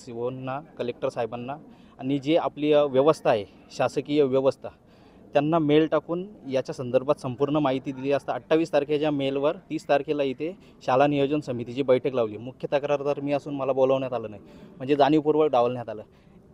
सीओंना, collector साहेबांना आणि जी आपली व्यवस्था आहे, शासकीय व्यवस्था, त्यांना मेल टाकून याच्या संदर्भात संपूर्ण माहिती दिली असता 28 तारखेच्या मेलवर 30 तारखेला इथे शाळा नियोजन समितीची बैठक लावली। मुख्य तक्रारदार मी असून मला बोलवण्यात आलं नाही, म्हणजे जाणीवपूर्वक डावलण्यात आलं।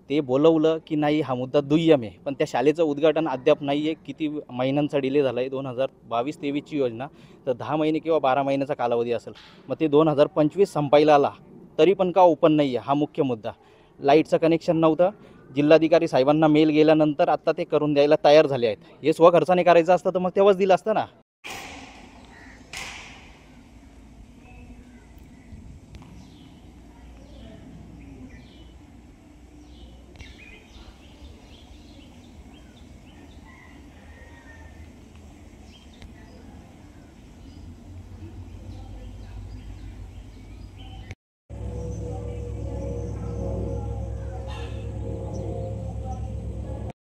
ते बोलवलं की नाही हा मुद्दा दुय्यम आहे, पण त्या शाळेचं उद्घाटन अद्याप नाही आहे। किती महिन्यांचा डिले झाला आहे, 2022-23ची योजना, तर 10 महिने किंवा 12 महिन्याचा कालावधी असेल। मग ते 2025 संपायला आला तरी पण का ओपन नाही आहे, हा मुख्य मुद्दा। लाईटचं कनेक्शन नव्हतं, जिल्हाधिकारी साहेबांना मेल गेल्यानंतर आता ते करून द्यायला तयार झाले आहेत। हे स्वखर्चाने करायचं असतं तर मग तेव्हाच दिलं असतं ना।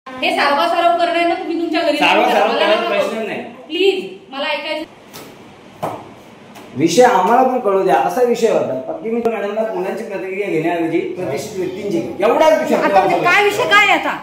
हे सारवासारव करणार ना तुम्ही तुमच्या घरी। सारवासारव करायचा प्रश्न नाही, प्लीज मला ऐकायचं। विषय आम्हाला पण कळू द्या, असा विषय होता। पक्की मी मॅडमला मुलांची प्रतिक्रिया घेण्याऐवजी प्रतिष्ठित व्यक्तींची एवढाच विषय। आता काय विषय काय आता?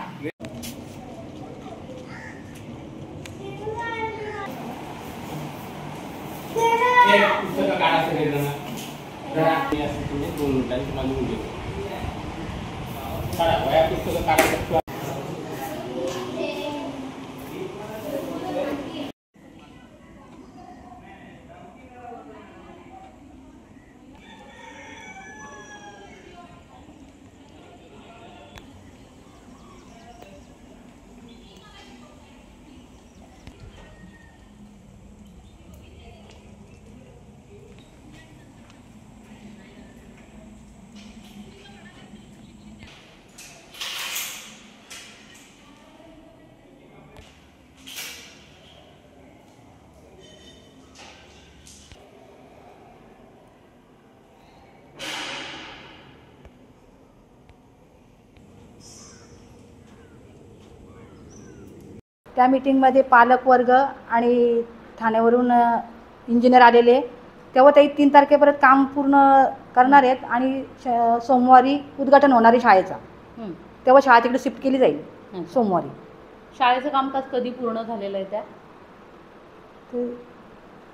त्या मीटिंगमध्ये पालक वर्ग आणि ठाण्यावरून इंजिनियर आलेले, तेव्हा ते 3 तारखेपर्यंत काम पूर्ण करणार आहेत आणि सोमवारी उद्घाटन होणार आहे शाळेचा। तेव्हा शाळा तिकडे शिफ्ट केली जाईल सोमवारी। शाळेचं कामकाज कधी पूर्ण झालेलं आहे त्या? ते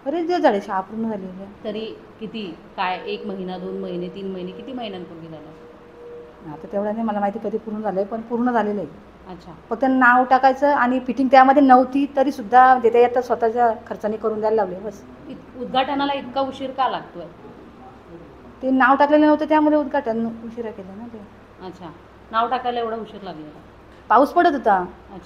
बरेच दिवस झाले शाळा पूर्ण झालेली आहे। तरी किती काय, 1 महिना, 2 महिने, 3 महिने, किती महिन्यांपूर्वी झालं? आता तेवढं नाही मला माहिती कधी पूर्ण झालं आहे, पण पूर्ण झालेलं आहे। अच्छा, फक्त नाव टाकायचं आणि फिटिंग त्यामध्ये नव्हती तरी सुद्धा देता येतं, स्वतःच्या खर्चाने करून द्यायला लावले बस। उद्घाटनाला इतका उशीर का लागतोय? ते नाव टाकलेलं नव्हतं त्यामुळे उद्घाटन उशिरा केलं ना ते। अच्छा, नाव टाकायला एवढा उशीर लागलेला? पाऊस पडत होता। अच्छा,